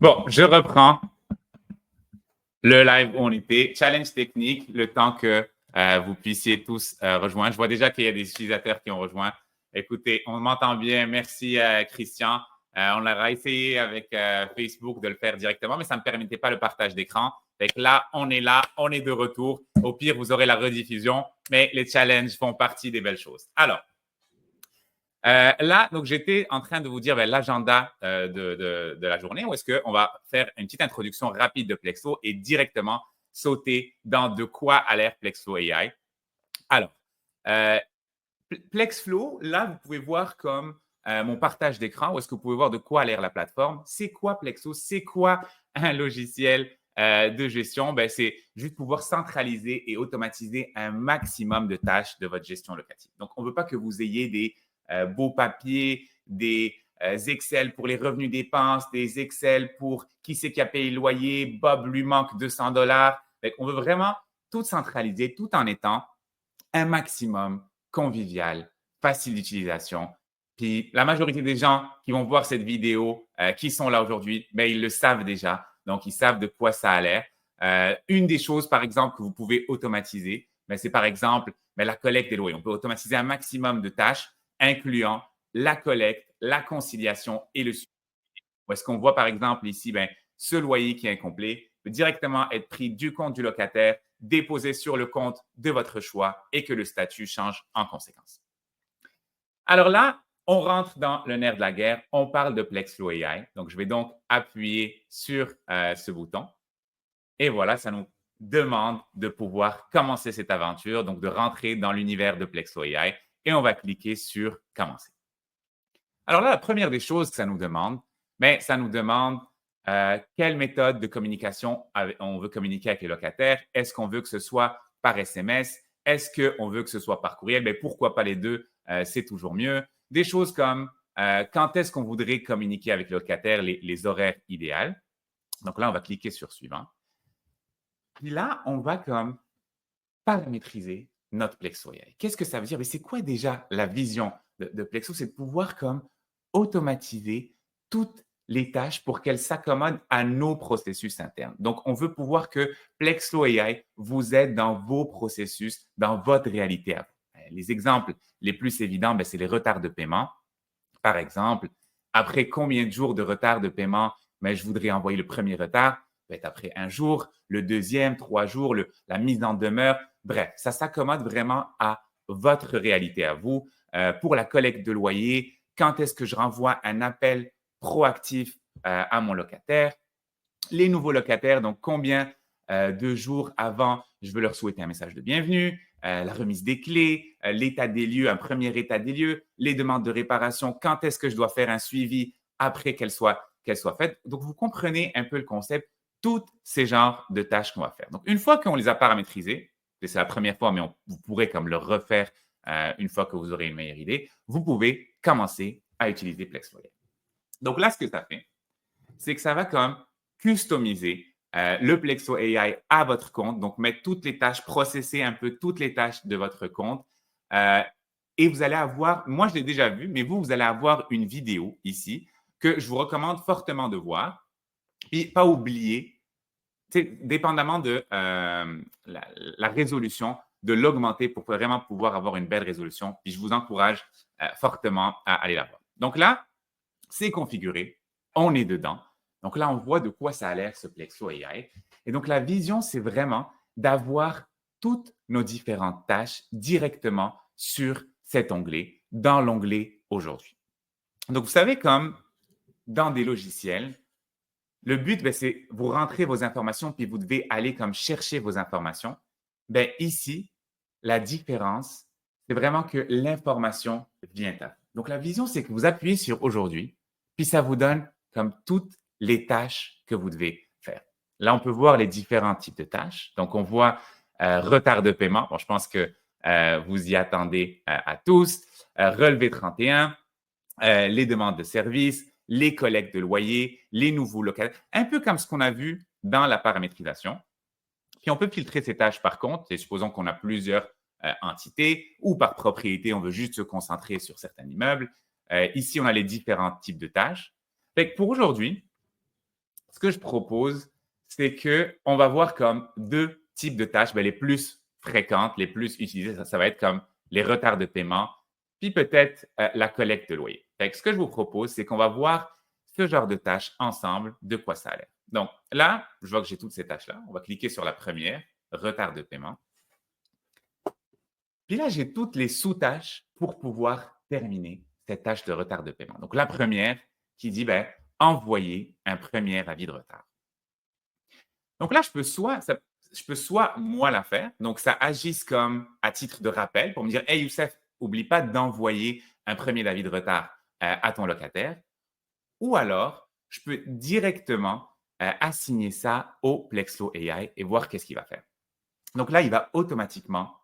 Bon, je reprends le live où on était. Challenge technique, le temps que vous puissiez tous rejoindre. Je vois déjà qu'il y a des utilisateurs qui ont rejoint. Écoutez, on m'entend bien. Merci, Christian. On aura essayé avec Facebook de le faire directement, mais ça ne me permettait pas le partage d'écran. Fait que là, on est de retour. Au pire, vous aurez la rediffusion, mais les challenges font partie des belles choses. Alors, là, donc j'étais en train de vous dire l'agenda de la journée où est-ce qu'on va faire une petite introduction rapide de Plexflow et directement sauter dans de quoi a l'air Plexflow AI. Alors, Plexflow, là, vous pouvez voir comme mon partage d'écran où est-ce que vous pouvez voir de quoi a l'air la plateforme. C'est quoi Plexflow? C'est quoi un logiciel de gestion? Ben, c'est juste pouvoir centraliser et automatiser un maximum de tâches de votre gestion locative. Donc, on ne veut pas que vous ayez des beaux papiers, des Excel pour les revenus dépenses, des Excel pour qui c'est qui a payé le loyer, Bob lui manque 200 $. On veut vraiment tout centraliser tout en étant un maximum convivial, facile d'utilisation. Puis la majorité des gens qui vont voir cette vidéo, qui sont là aujourd'hui, ben, ils le savent déjà. Donc, ils savent de quoi ça a l'air. Une des choses, par exemple, que vous pouvez automatiser, ben, c'est par exemple la collecte des loyers. On peut automatiser un maximum de tâches, incluant la collecte, la conciliation et le suivi. Où est-ce qu'on voit, par exemple, ici, ben, ce loyer qui est incomplet peut directement être pris du compte du locataire, déposé sur le compte de votre choix et que le statut change en conséquence. Alors là, on rentre dans le nerf de la guerre. On parle de Plexflow AI. Donc, je vais donc appuyer sur ce bouton. Et voilà, ça nous demande de pouvoir commencer cette aventure, donc de rentrer dans l'univers de Plexflow AI. Et on va cliquer sur Commencer. Alors là, la première des choses que ça nous demande, mais ça nous demande quelle méthode de communication on veut communiquer avec les locataires. Est-ce qu'on veut que ce soit par SMS? Est-ce qu'on veut que ce soit par courriel? Bien, pourquoi pas les deux? C'est toujours mieux. Des choses comme quand est-ce qu'on voudrait communiquer avec le locataire, les horaires idéaux. Donc là, on va cliquer sur Suivant. Puis là, on va comme paramétriser notre Plexflow AI. Qu'est-ce que ça veut dire? Mais c'est quoi déjà la vision de Plexflow? C'est de pouvoir comme automatiser toutes les tâches pour qu'elles s'accommodent à nos processus internes. Donc, on veut pouvoir que Plexflow AI vous aide dans vos processus, dans votre réalité à vous. Les exemples les plus évidents, c'est les retards de paiement. Par exemple, après combien de jours de retard de paiement, je voudrais envoyer le premier retard? Peut-être après un jour, le deuxième, 3 jours, la mise en demeure. Bref, ça s'accommode vraiment à votre réalité à vous. Pour la collecte de loyer, quand est-ce que je renvoie un appel proactif à mon locataire? Les nouveaux locataires, donc combien de jours avant je veux leur souhaiter un message de bienvenue, la remise des clés, l'état des lieux, un premier état des lieux, les demandes de réparation, quand est-ce que je dois faire un suivi après qu'elles soient faites. Donc, vous comprenez un peu le concept, tous ces genres de tâches qu'on va faire. Donc, une fois qu'on les a paramétrisées, c'est la première fois, mais vous pourrez comme le refaire une fois que vous aurez une meilleure idée, vous pouvez commencer à utiliser Plexflow. Donc là, ce que ça fait, c'est que ça va comme customiser le Plexflow AI à votre compte, donc mettre toutes les tâches, processer un peu toutes les tâches de votre compte. Et vous allez avoir, moi je l'ai déjà vu, mais vous allez avoir une vidéo ici que je vous recommande fortement de voir. Puis pas oublier, dépendamment de la résolution, de l'augmenter pour vraiment pouvoir avoir une belle résolution. Puis je vous encourage fortement à aller la voir. Donc là, c'est configuré, on est dedans. Donc là, on voit de quoi ça a l'air ce Plexflow AI. Et donc, la vision, c'est vraiment d'avoir toutes nos différentes tâches directement sur cet onglet, dans l'onglet Aujourd'hui. Donc, vous savez, comme dans des logiciels, le but, c'est vous rentrez vos informations, puis vous devez aller comme chercher vos informations. Bien, ici, la différence, c'est vraiment que l'information vient à vous. Donc, la vision, c'est que vous appuyez sur Aujourd'hui, puis ça vous donne comme toutes les tâches que vous devez faire. Là, on peut voir les différents types de tâches. Donc, on voit retard de paiement. Bon, je pense que vous y attendez à tous. Relevé 31, les demandes de services, les collectes de loyer, les nouveaux locataires, un peu comme ce qu'on a vu dans la paramétrisation. Puis, on peut filtrer ces tâches par contre, et supposons qu'on a plusieurs entités ou par propriété, on veut juste se concentrer sur certains immeubles. Ici, on a les différents types de tâches. Fait que pour aujourd'hui, ce que je propose, c'est qu'on va voir comme deux types de tâches les plus fréquentes, les plus utilisées. Ça va être comme les retards de paiement, puis peut-être la collecte de loyer. Fait que ce que je vous propose, c'est qu'on va voir ce genre de tâches ensemble, de quoi ça a l'air. Donc là, je vois que j'ai toutes ces tâches-là. On va cliquer sur la première, retard de paiement. Puis là, j'ai toutes les sous-tâches pour pouvoir terminer cette tâche de retard de paiement. Donc la première qui dit envoyer un premier avis de retard. Donc là, je peux soit moi la faire, donc ça agisse comme à titre de rappel pour me dire, hey Youssef, oublie pas d'envoyer un premier avis de retard à ton locataire. Ou alors, je peux directement assigner ça au Plexflow AI et voir qu'est-ce qu'il va faire. Donc là, il va automatiquement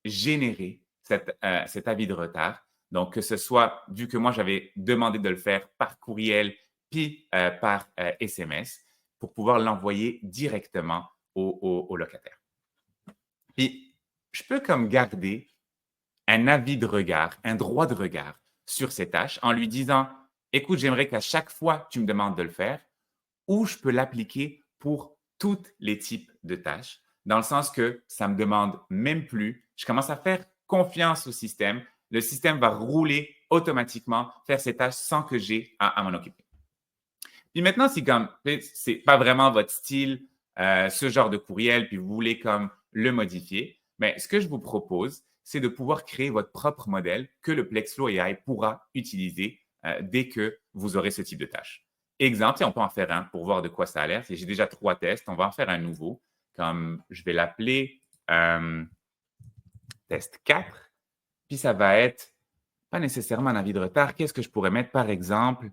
générer cet avis de retard. Donc, que ce soit, vu que moi, j'avais demandé de le faire par courriel puis par SMS pour pouvoir l'envoyer directement au locataire. Puis, je peux comme garder un avis de regard, un droit de regard sur ces tâches en lui disant, écoute, j'aimerais qu'à chaque fois tu me demandes de le faire, ou je peux l'appliquer pour tous les types de tâches, dans le sens que ça ne me demande même plus. Je commence à faire confiance au système. Le système va rouler automatiquement, faire ces tâches sans que j'ai à m'en occuper. Puis maintenant, si comme c'est pas vraiment votre style, ce genre de courriel, puis vous voulez comme le modifier, mais ce que je vous propose, c'est de pouvoir créer votre propre modèle que le Plexflow AI pourra utiliser dès que vous aurez ce type de tâche. Exemple, on peut en faire un pour voir de quoi ça a l'air. J'ai déjà 3 tests, on va en faire un nouveau. Comme je vais l'appeler test 4. Puis ça va être pas nécessairement un avis de retard. Qu'est-ce que je pourrais mettre, par exemple,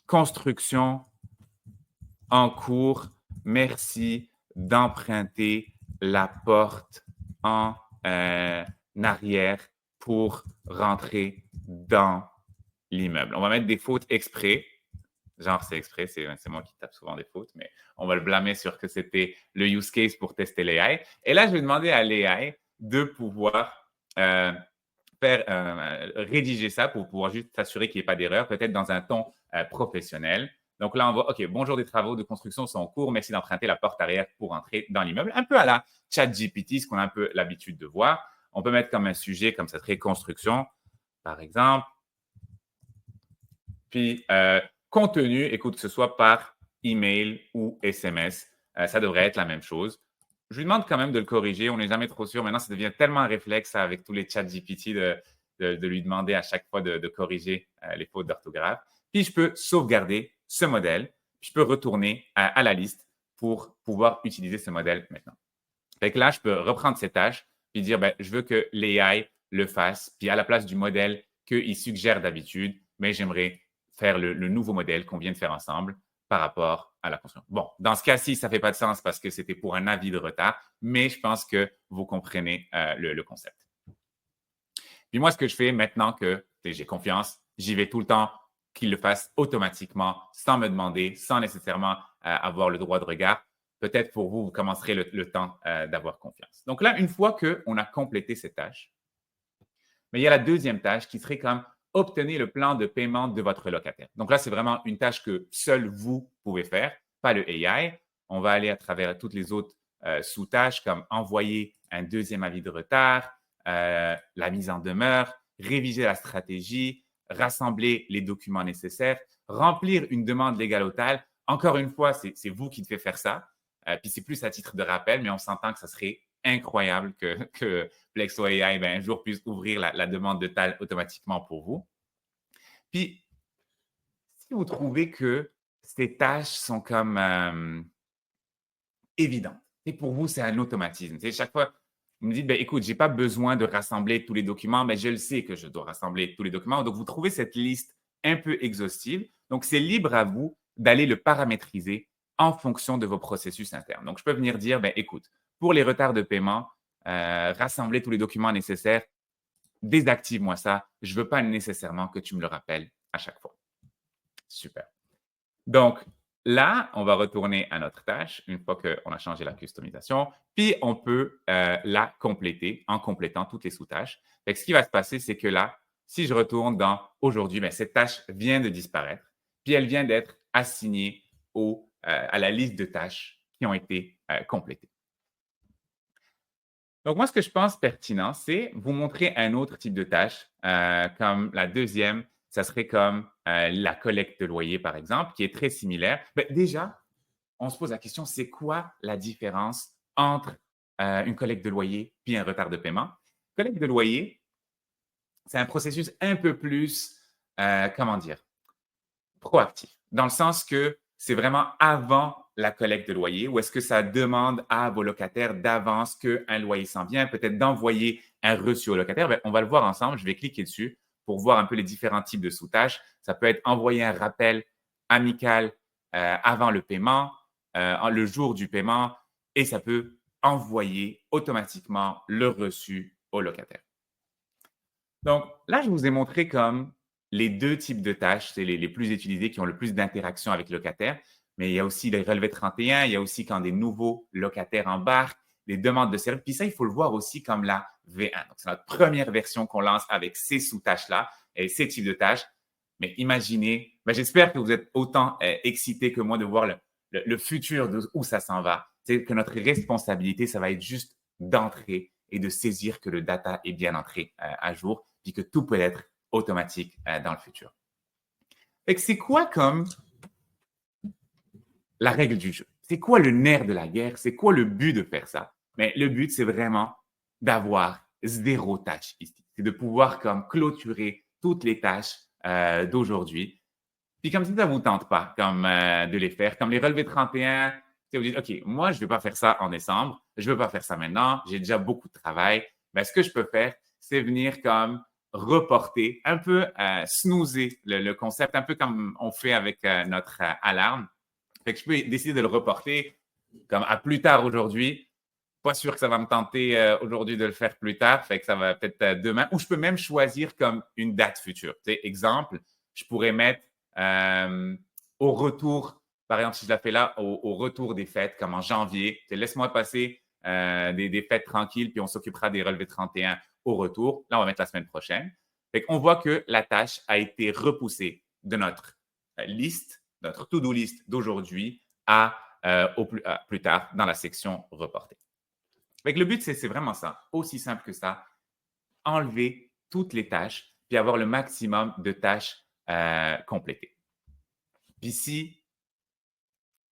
construction en cours. Merci d'emprunter la porte en arrière pour rentrer dans l'immeuble. On va mettre des fautes exprès. Genre, c'est exprès, c'est moi qui tape souvent des fautes, mais on va le blâmer sur que c'était le use case pour tester l'AI. Et là, je vais demander à l'AI de pouvoir rédiger ça pour pouvoir juste s'assurer qu'il n'y ait pas d'erreur, peut-être dans un ton professionnel. Donc là, on va, OK, bonjour, des travaux de construction sont en cours. Merci d'emprunter la porte arrière pour entrer dans l'immeuble. Un peu à la ChatGPT, ce qu'on a un peu l'habitude de voir. On peut mettre comme un sujet, comme ça serait construction, par exemple. Puis, contenu, écoute, que ce soit par email ou SMS, ça devrait être la même chose. Je lui demande quand même de le corriger. On n'est jamais trop sûr. Maintenant, ça devient tellement un réflexe avec tous les chats GPT de lui demander à chaque fois de corriger les fautes d'orthographe. Puis, je peux sauvegarder ce modèle. Puis, je peux retourner à la liste pour pouvoir utiliser ce modèle maintenant. Fait que là, je peux reprendre ces tâches puis dire, je veux que l'AI le fasse. Puis, à la place du modèle qu'il suggère d'habitude, mais j'aimerais faire le nouveau modèle qu'on vient de faire ensemble par rapport à la construction. Bon, dans ce cas-ci, ça ne fait pas de sens parce que c'était pour un avis de retard, mais je pense que vous comprenez le concept. Puis moi, ce que je fais maintenant que j'ai confiance, j'y vais tout le temps qu'il le fasse automatiquement, sans me demander, sans nécessairement avoir le droit de regard. Peut-être pour vous, vous commencerez le temps d'avoir confiance. Donc là, une fois qu'on a complété cette tâche, mais il y a la deuxième tâche qui serait comme obtenir le plan de paiement de votre locataire. Donc là, c'est vraiment une tâche que seul vous pouvez faire, pas le AI. On va aller à travers toutes les autres sous-tâches comme envoyer un deuxième avis de retard, la mise en demeure, réviser la stratégie, rassembler les documents nécessaires, remplir une demande légale au TAL. Encore une fois, c'est vous qui devez faire ça. Puis c'est plus à titre de rappel, mais on s'entend que ça serait incroyable que Plexflow AI, un jour, puisse ouvrir la demande de TAL automatiquement pour vous. Puis, si vous trouvez que ces tâches sont comme évidentes, et pour vous, c'est un automatisme. Chaque fois, vous me dites, écoute, je n'ai pas besoin de rassembler tous les documents, mais je le sais que je dois rassembler tous les documents. Donc, vous trouvez cette liste un peu exhaustive. Donc, c'est libre à vous d'aller le paramétriser en fonction de vos processus internes. Donc, je peux venir dire, écoute, pour les retards de paiement, rassembler tous les documents nécessaires, désactive-moi ça. Je ne veux pas nécessairement que tu me le rappelles à chaque fois. Super. Donc, là, on va retourner à notre tâche une fois qu'on a changé la customisation. Puis, on peut la compléter en complétant toutes les sous-tâches. Ce qui va se passer, c'est que là, si je retourne dans aujourd'hui, cette tâche vient de disparaître. Puis, elle vient d'être assignées à la liste de tâches qui ont été complétées. Donc, moi, ce que je pense pertinent, c'est vous montrer un autre type de tâche, comme la deuxième, ça serait comme la collecte de loyer, par exemple, qui est très similaire. Ben, déjà, on se pose la question, c'est quoi la différence entre une collecte de loyer puis un retard de paiement? Collecte de loyer, c'est un processus un peu plus, comment dire, proactif, dans le sens que c'est vraiment avant la collecte de loyer ou est-ce que ça demande à vos locataires d'avance qu'un loyer s'en vient, peut-être d'envoyer un reçu au locataire? Bien, on va le voir ensemble. Je vais cliquer dessus pour voir un peu les différents types de sous-tâches. Ça peut être envoyer un rappel amical avant le paiement, le jour du paiement, et ça peut envoyer automatiquement le reçu au locataire. Donc là, je vous ai montré comme les deux types de tâches, c'est les plus utilisés, qui ont le plus d'interactions avec le locataire. Mais il y a aussi les relevés 31, il y a aussi quand des nouveaux locataires embarquent, les demandes de service. Puis ça, il faut le voir aussi comme la V1. Donc, c'est notre première version qu'on lance avec ces sous-tâches-là et ces types de tâches. Mais imaginez, j'espère que vous êtes autant excités que moi de voir le futur de où ça s'en va. C'est que notre responsabilité, ça va être juste d'entrer et de saisir que le data est bien entré à jour, puis que tout peut être automatique dans le futur. Fait que c'est quoi comme la règle du jeu? C'est quoi le nerf de la guerre? C'est quoi le but de faire ça? Mais le but, c'est vraiment d'avoir zéro tâche ici. C'est de pouvoir comme clôturer toutes les tâches d'aujourd'hui. Puis comme si ça ne vous tente pas comme, de les faire, comme les relevés 31, vous dites, OK, moi, je ne vais pas faire ça en décembre, je ne veux pas faire ça maintenant, j'ai déjà beaucoup de travail. Mais ce que je peux faire, c'est venir comme reporter, un peu snoozer le concept, un peu comme on fait avec notre alarme. Fait que je peux décider de le reporter comme à plus tard aujourd'hui. Pas sûr que ça va me tenter aujourd'hui de le faire plus tard, fait que ça va peut-être demain. Ou je peux même choisir comme une date future. Tu sais, exemple, je pourrais mettre au retour, par exemple, si je la fais là, au retour des fêtes, comme en janvier. Tu sais, laisse-moi passer des fêtes tranquilles, puis on s'occupera des relevés 31 au retour. Là, on va mettre la semaine prochaine. Fait qu'on voit que la tâche a été repoussée de notre liste, notre to-do list d'aujourd'hui à plus tard dans la section reporter. Fait que le but, c'est vraiment ça, aussi simple que ça, enlever toutes les tâches puis avoir le maximum de tâches complétées. Puis si,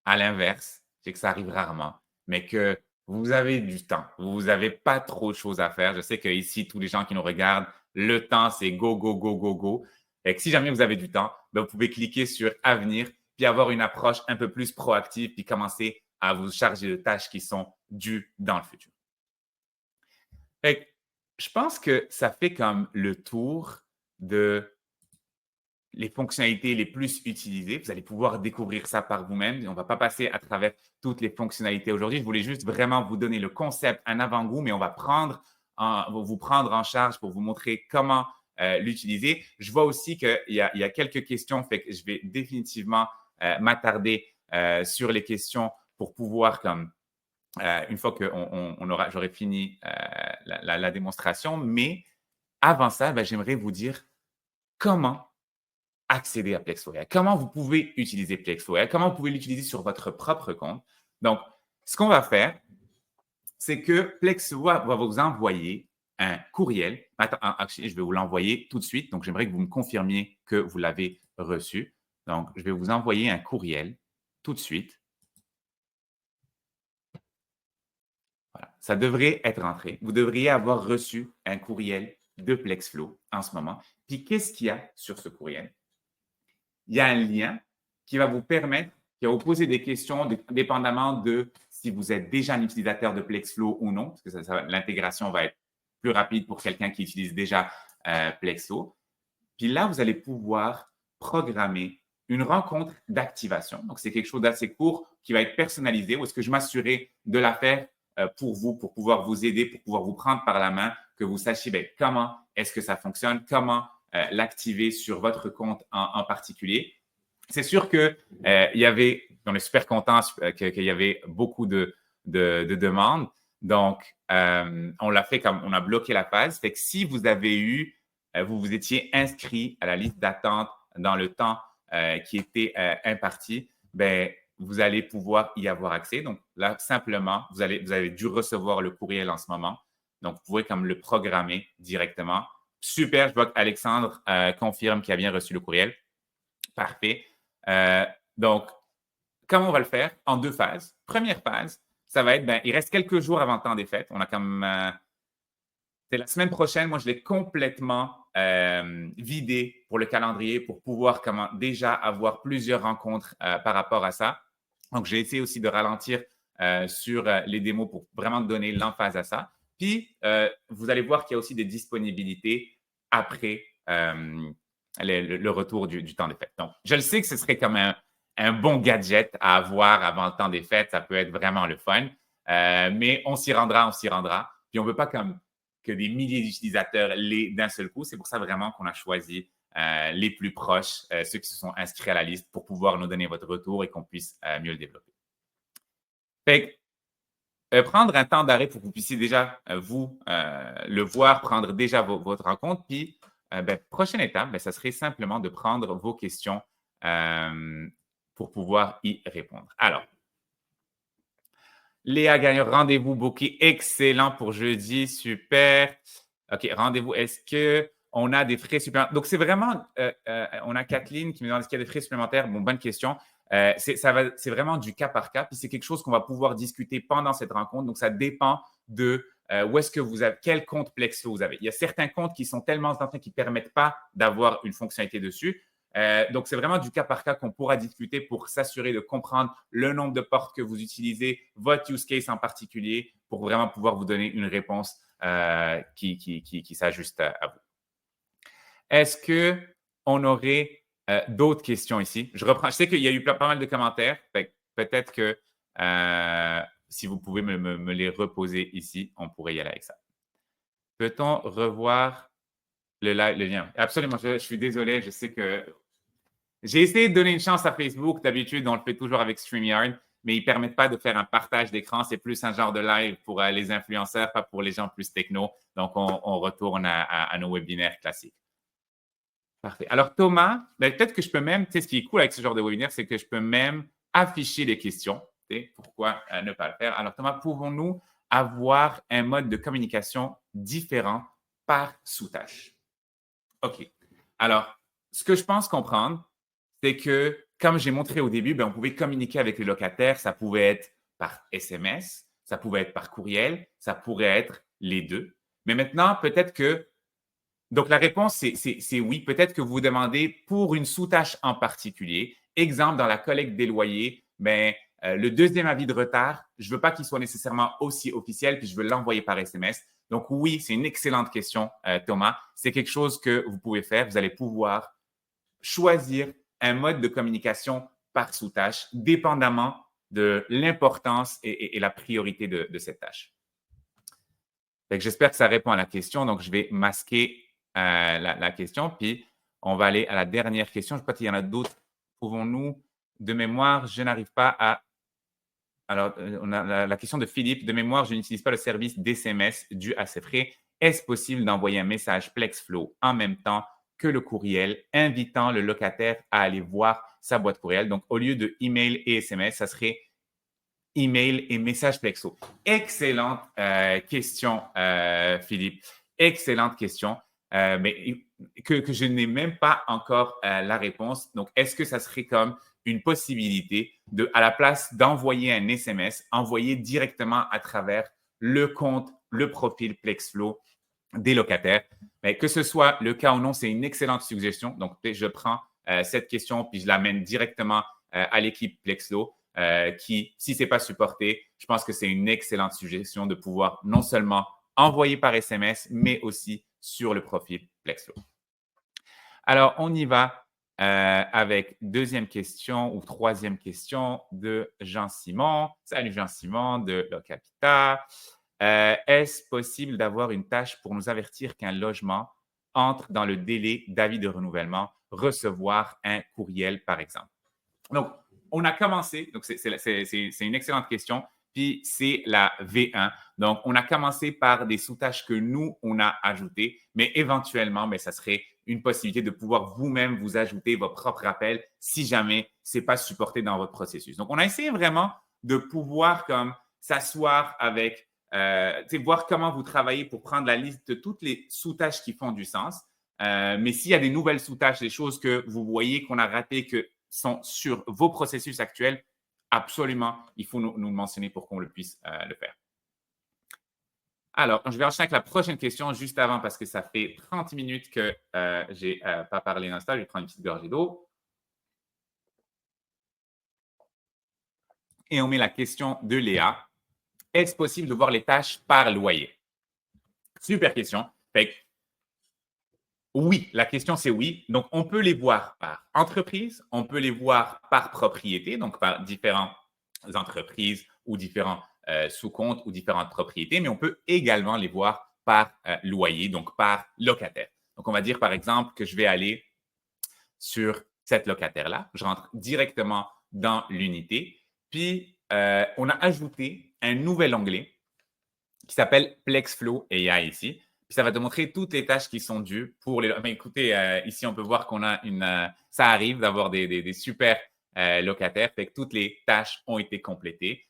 à l'inverse, c'est que ça arrive rarement, mais que vous avez du temps, vous n'avez pas trop de choses à faire. Je sais qu'ici, tous les gens qui nous regardent, le temps, c'est go, go, go, go, go. Fait que si jamais vous avez du temps, vous pouvez cliquer sur Avenir puis avoir une approche un peu plus proactive puis commencer à vous charger de tâches qui sont dues dans le futur. Fait que je pense que ça fait comme le tour de les fonctionnalités les plus utilisées. Vous allez pouvoir découvrir ça par vous-même. On ne va pas passer à travers toutes les fonctionnalités aujourd'hui. Je voulais juste vraiment vous donner le concept, un avant-goût, mais on va vous prendre en charge pour vous montrer comment l'utiliser. Je vois aussi qu'il y a quelques questions, fait que je vais définitivement m'attarder sur les questions pour pouvoir comme une fois que j'aurai fini la démonstration. Mais avant ça, j'aimerais vous dire comment accéder à PlexFlow. Comment vous pouvez utiliser PlexFlow. Comment vous pouvez l'utiliser sur votre propre compte. Donc, ce qu'on va faire, c'est que PlexFlow va vous envoyer un courriel. Je vais vous l'envoyer tout de suite. Donc, j'aimerais que vous me confirmiez que vous l'avez reçu. Donc, je vais vous envoyer un courriel tout de suite. Voilà. Ça devrait être entré. Vous devriez avoir reçu un courriel de PlexFlow en ce moment. Puis, qu'est-ce qu'il y a sur ce courriel? Il y a un lien qui va vous permettre, qui va vous poser des questions dépendamment de si vous êtes déjà un utilisateur de PlexFlow ou non, parce que l'intégration va être plus rapide pour quelqu'un qui utilise déjà PlexFlow. Puis là, vous allez pouvoir programmer une rencontre d'activation. Donc, c'est quelque chose d'assez court qui va être personnalisé où est-ce que je m'assurer de la faire pour vous, pour pouvoir vous aider, pour pouvoir vous prendre par la main, que vous sachiez comment est-ce que ça fonctionne, comment l'activer sur votre compte en particulier. C'est sûr que on est super content qu'il y avait beaucoup de demandes. Donc, on l'a fait comme on a bloqué la phase. Fait que si vous avez vous étiez inscrit à la liste d'attente dans le temps qui était imparti, ben, vous allez pouvoir y avoir accès. Donc là, simplement, vous avez dû recevoir le courriel en ce moment. Donc, vous pouvez comme le programmer directement. Super, je vois qu'Alexandre confirme qu'il a bien reçu le courriel. Parfait. Donc, comment on va le faire? En 2 phases. Première phase, ça va être, ben, il reste quelques jours avant le temps des fêtes. On a comme, c'est la semaine prochaine, moi, je l'ai complètement vidé pour le calendrier pour pouvoir déjà avoir plusieurs rencontres par rapport à ça. Donc, j'ai essayé aussi de ralentir sur les démos pour vraiment donner l'emphase à ça. Puis, vous allez voir qu'il y a aussi des disponibilités après le retour du temps des fêtes. Donc, je le sais que ce serait comme un bon gadget à avoir avant le temps des fêtes. Ça peut être vraiment le fun. Mais on s'y rendra, on s'y rendra. Puis, on ne veut pas comme que des milliers d'utilisateurs l'aient d'un seul coup. C'est pour ça vraiment qu'on a choisi les plus proches, ceux qui se sont inscrits à la liste pour pouvoir nous donner votre retour et qu'on puisse mieux le développer. Fait que, prendre un temps d'arrêt pour que vous puissiez déjà, vous, le voir, prendre déjà votre rencontre. Puis, ben, prochaine étape, ben, ça serait simplement de prendre vos questions pour pouvoir y répondre. Alors, Léa Gagnon, rendez-vous booké excellent pour jeudi, super. OK, rendez-vous, est-ce qu'on a des frais supplémentaires? Donc, c'est vraiment, on a Kathleen qui me demande est-ce qu'il y a des frais supplémentaires? Bon, bonne question. C'est vraiment du cas par cas, puis c'est quelque chose qu'on va pouvoir discuter pendant cette rencontre. Donc, ça dépend de où est-ce que vous avez, quel compte Plexflow vous avez. Il y a certains comptes qui sont tellement anciens qui ne permettent pas d'avoir une fonctionnalité dessus. Donc, c'est vraiment du cas par cas qu'on pourra discuter pour s'assurer de comprendre le nombre de portes que vous utilisez, votre use case en particulier, pour vraiment pouvoir vous donner une réponse qui s'ajuste à vous. Est-ce qu'on aurait d'autres questions ici? Je reprends. Je sais qu'il y a eu pas mal de commentaires. Peut-être que si vous pouvez me les reposer ici, on pourrait y aller avec ça. Peut-on revoir le lien? Absolument. Je suis désolé. Je sais que j'ai essayé de donner une chance à Facebook. D'habitude, on le fait toujours avec StreamYard, mais ils ne permettent pas de faire un partage d'écran. C'est plus un genre de live pour les influenceurs, pas pour les gens plus techno. Donc, on retourne à nos webinaires classiques. Parfait. Alors, Thomas, ben, peut-être que je peux même, tu sais, ce qui est cool avec ce genre de webinaire, c'est que je peux même afficher les questions. Pourquoi ne pas le faire? Alors, Thomas, pouvons-nous avoir un mode de communication différent par sous-tâche? OK. Alors, ce que je pense comprendre, c'est que, comme j'ai montré au début, ben, on pouvait communiquer avec les locataires. Ça pouvait être par SMS, ça pouvait être par courriel, ça pourrait être les deux. Mais maintenant, peut-être que… Donc, la réponse, c'est oui. Peut-être que vous vous demandez pour une sous-tâche en particulier. Exemple, dans la collecte des loyers, ben, le deuxième avis de retard, je ne veux pas qu'il soit nécessairement aussi officiel, puis je veux l'envoyer par SMS. Donc, oui, c'est une excellente question, Thomas. C'est quelque chose que vous pouvez faire. Vous allez pouvoir choisir un mode de communication par sous-tâche, dépendamment de l'importance et la priorité de cette tâche. J'espère que ça répond à la question. Donc, je vais masquer la question, puis on va aller à la dernière question. Je ne sais pas s'il y en a d'autres. Pouvons-nous, de mémoire, je n'arrive pas à… Alors, on a la question de Philippe. De mémoire, je n'utilise pas le service d'SMS dû à ces frais. Est-ce possible d'envoyer un message Plexflow en même temps que le courriel, invitant le locataire à aller voir sa boîte courriel? Donc, au lieu de email et SMS, ça serait email et message Plexflow. Excellente question, Philippe. Excellente question, mais que je n'ai même pas encore la réponse. Donc, est-ce que ça serait comme une possibilité de, à la place d'envoyer un SMS, envoyer directement à travers le compte, le profil Plexflow des locataires? Mais que ce soit le cas ou non, c'est une excellente suggestion. Donc, je prends cette question puis je l'amène directement à l'équipe Plexflow. Qui, si ce n'est pas supporté, je pense que c'est une excellente suggestion de pouvoir non seulement envoyer par SMS, mais aussi sur le profil Plexflow. Alors, on y va avec deuxième question ou troisième question de Jean-Simon. Salut Jean-Simon de Locapita. Est-ce possible d'avoir une tâche pour nous avertir qu'un logement entre dans le délai d'avis de renouvellement, recevoir un courriel, par exemple? Donc, on a commencé, donc c'est une excellente question, puis c'est la V1. Donc, on a commencé par des sous-tâches que nous, on a ajoutées, mais éventuellement, ça serait une possibilité de pouvoir vous-même vous ajouter vos propres rappels si jamais ce n'est pas supporté dans votre processus. Donc, on a essayé vraiment de pouvoir comme s'asseoir avec, voir comment vous travaillez pour prendre la liste de toutes les sous-tâches qui font du sens. Mais s'il y a des nouvelles sous-tâches, des choses que vous voyez qu'on a ratées, que sont sur vos processus actuels, absolument, il faut nous le mentionner pour qu'on le puisse le faire. Alors, je vais enchaîner avec la prochaine question juste avant parce que ça fait 30 minutes que je n'ai pas parlé non-stop. Je vais prendre une petite gorgée d'eau. Et on met la question de Léa. Est-ce possible de voir les tâches par loyer? Super question. Fait que, oui, la question c'est oui. Donc, on peut les voir par entreprise, on peut les voir par propriété, donc par différentes entreprises ou différents sous-comptes ou différentes propriétés, mais on peut également les voir par loyer, donc par locataire. Donc, on va dire par exemple que je vais aller sur cette locataire-là. Je rentre directement dans l'unité. Puis, on a ajouté un nouvel onglet qui s'appelle Plexflow AI ici. Puis ça va te montrer toutes les tâches qui sont dues pour les. Mais écoutez, ici, on peut voir qu'on a une. Ça arrive d'avoir des super locataires. Fait que toutes les tâches ont été complétées.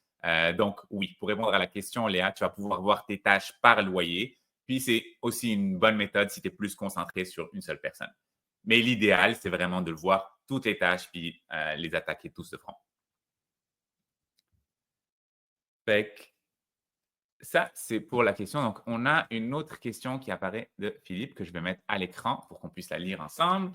Donc, oui, pour répondre à la question, Léa, tu vas pouvoir voir tes tâches par loyer. Puis, c'est aussi une bonne méthode si tu es plus concentré sur une seule personne. Mais l'idéal, c'est vraiment de le voir toutes les tâches puis les attaquer tous de front. Fait que ça, c'est pour la question. Donc, on a une autre question qui apparaît de Philippe que je vais mettre à l'écran pour qu'on puisse la lire ensemble.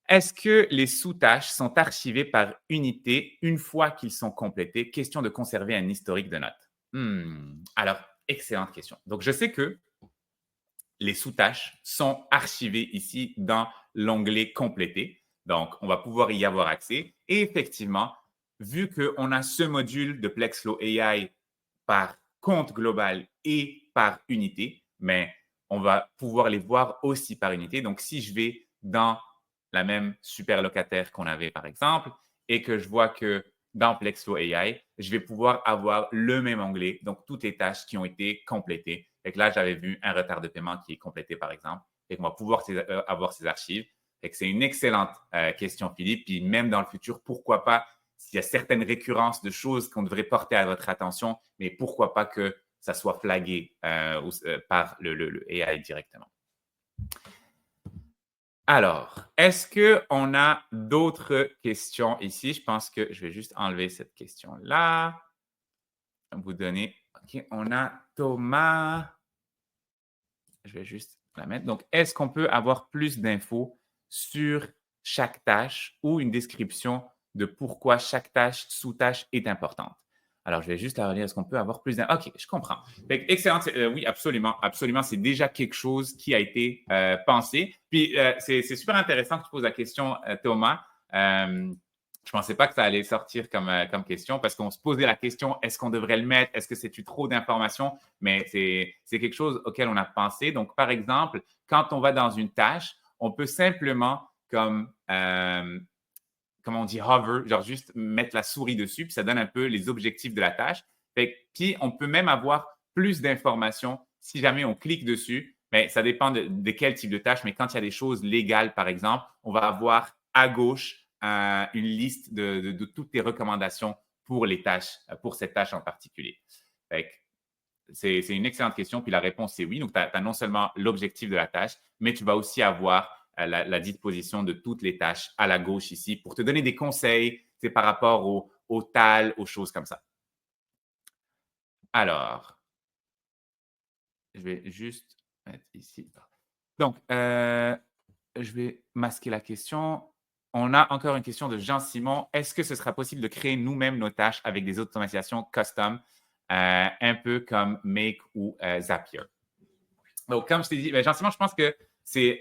Est-ce que les sous-tâches sont archivées par unité une fois qu'ils sont complétés? Question de conserver un historique de notes. Alors, excellente question. Donc, je sais que les sous-tâches sont archivées ici dans l'onglet complété. Donc, on va pouvoir y avoir accès. Et effectivement, vu qu'on a ce module de Plexflow AI par compte global et par unité, mais on va pouvoir les voir aussi par unité. Donc, si je vais dans la même super locataire qu'on avait, par exemple, et que je vois que dans Plexflow AI, je vais pouvoir avoir le même onglet, donc toutes les tâches qui ont été complétées. Et que là, j'avais vu un retard de paiement qui est complété, par exemple, et qu'on va pouvoir avoir ces archives. Et que c'est une excellente question, Philippe. Puis même dans le futur, pourquoi pas, s'il y a certaines récurrences de choses qu'on devrait porter à votre attention, mais pourquoi pas que ça soit flagué par le AI directement. Alors, est-ce qu'on a d'autres questions ici? Je pense que je vais juste enlever cette question-là. Vous donner. OK, on a Thomas. Je vais juste la mettre. Donc, est-ce qu'on peut avoir plus d'infos sur chaque tâche ou une description de pourquoi chaque tâche, sous-tâche est importante? Alors, je vais juste la relire. Est-ce qu'on peut avoir plus d'infos? OK, je comprends. Excellent. Oui, absolument. Absolument. C'est déjà quelque chose qui a été pensé. Puis, c'est super intéressant que tu poses la question, Thomas. Je ne pensais pas que ça allait sortir comme question parce qu'on se posait la question, est-ce qu'on devrait le mettre? Est-ce que c'est trop d'informations? Mais c'est quelque chose auquel on a pensé. Donc, par exemple, quand on va dans une tâche, on peut simplement comme on dit, hover, genre juste mettre la souris dessus, puis ça donne un peu les objectifs de la tâche. Puis, on peut même avoir plus d'informations si jamais on clique dessus. Mais ça dépend de quel type de tâche. Mais quand il y a des choses légales, par exemple, on va avoir à gauche une liste de toutes les recommandations pour les tâches, pour cette tâche en particulier. C'est une excellente question. Puis la réponse, c'est oui. Donc, tu as non seulement l'objectif de la tâche, mais tu vas aussi avoir la disposition de toutes les tâches à la gauche ici pour te donner des conseils par rapport au TAL, aux choses comme ça. Alors, je vais juste mettre ici. Donc, je vais masquer la question. On a encore une question de Jean-Simon. Est-ce que ce sera possible de créer nous-mêmes nos tâches avec des automatisations custom, un peu comme Make ou Zapier? Donc, comme je t'ai dit, Jean-Simon, je pense que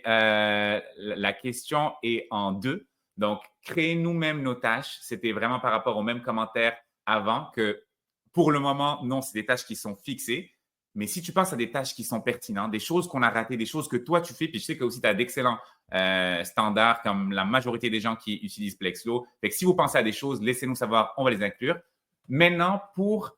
la question est en deux. Donc, créer nous-mêmes nos tâches, c'était vraiment par rapport au même commentaire avant que pour le moment, non, c'est des tâches qui sont fixées. Mais si tu penses à des tâches qui sont pertinentes, des choses qu'on a ratées, des choses que toi tu fais, puis je sais que aussi tu as d'excellents standards comme la majorité des gens qui utilisent Plexflow. Fait que si vous pensez à des choses, laissez-nous savoir, on va les inclure. Maintenant, pour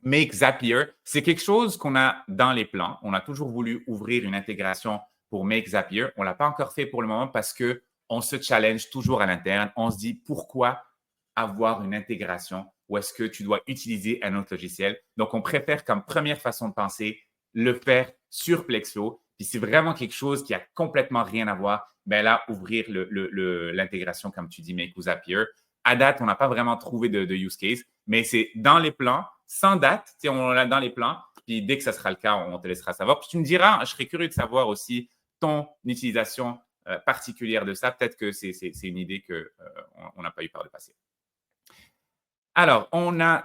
Make Zapier, c'est quelque chose qu'on a dans les plans. On a toujours voulu ouvrir une intégration pour Make Zapier. On ne l'a pas encore fait pour le moment parce qu'on se challenge toujours à l'interne. On se dit pourquoi avoir une intégration ou est-ce que tu dois utiliser un autre logiciel. Donc, on préfère comme première façon de penser le faire sur Plexflow. Puis c'est vraiment quelque chose qui a complètement rien à voir, ben là, ouvrir l'intégration, comme tu dis, Make ou Zapier. À date, on n'a pas vraiment trouvé de use case, mais c'est dans les plans, sans date, on l'a dans les plans. Puis dès que ça sera le cas, on te laissera savoir. Puis tu me diras, je serais curieux de savoir aussi ton utilisation particulière de ça. Peut-être que c'est une idée qu'on n'a pas eu par le passé. Alors, on a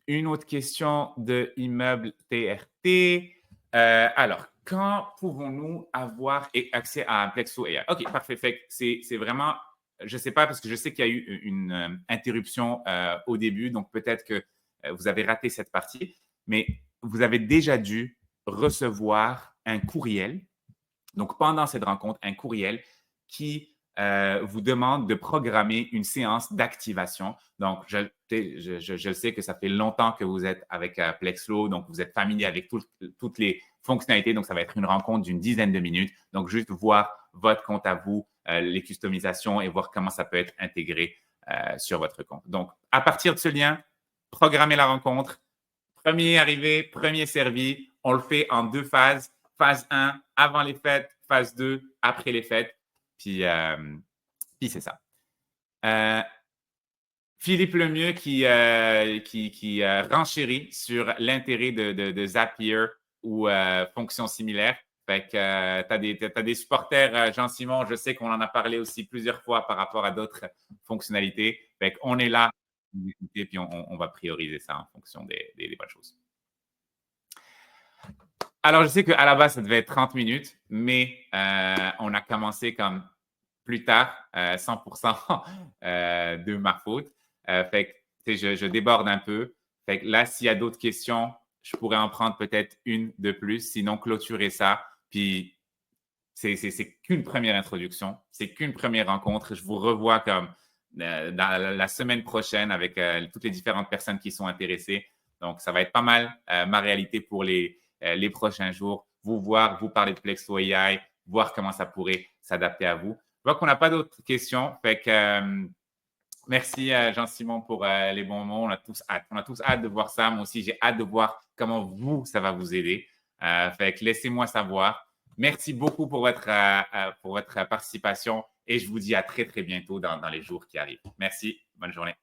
une autre question de Immeuble TRT. Alors, quand pouvons-nous avoir accès à Plexo AI? OK, parfait. Fait c'est vraiment, je ne sais pas parce que je sais qu'il y a eu une interruption au début, donc peut-être que vous avez raté cette partie, mais vous avez déjà dû recevoir un courriel. Donc, pendant cette rencontre, un courriel qui vous demande de programmer une séance d'activation. Donc, je sais que ça fait longtemps que vous êtes avec Plexflow, donc vous êtes familier avec toutes les fonctionnalités. Donc, ça va être une rencontre d'une dizaine de minutes. Donc, juste voir votre compte à vous, les customisations et voir comment ça peut être intégré sur votre compte. Donc, à partir de ce lien, programmez la rencontre. Premier arrivé, premier servi. On le fait en 2 phases. Phase 1, avant les fêtes. Phase 2, après les fêtes. Puis c'est ça. Philippe Lemieux qui renchérit sur l'intérêt de Zapier ou fonctions similaires. Fait que tu as des supporters, Jean-Simon, je sais qu'on en a parlé aussi plusieurs fois par rapport à d'autres fonctionnalités. Fait qu'on est là pour vous écouter, puis on va prioriser ça en fonction des bonnes choses. Alors, je sais qu'à la base, ça devait être 30 minutes, mais on a commencé comme plus tard, 100% de ma faute. Fait que je déborde un peu. Fait que là, s'il y a d'autres questions, je pourrais en prendre peut-être une de plus, sinon clôturer ça. Puis, c'est qu'une première introduction, c'est qu'une première rencontre. Je vous revois comme dans la semaine prochaine avec toutes les différentes personnes qui sont intéressées. Donc, ça va être pas mal ma réalité pour les prochains jours. Vous voir, vous parler de Plexflow AI, voir comment ça pourrait s'adapter à vous. Je vois qu'on n'a pas d'autres questions. Fait que merci Jean-Simon pour les bons mots. On a tous hâte. On a tous hâte de voir ça. Moi aussi, j'ai hâte de voir comment vous, ça va vous aider. Fait que laissez-moi savoir. Merci beaucoup pour votre participation et je vous dis à très, très bientôt dans les jours qui arrivent. Merci. Bonne journée.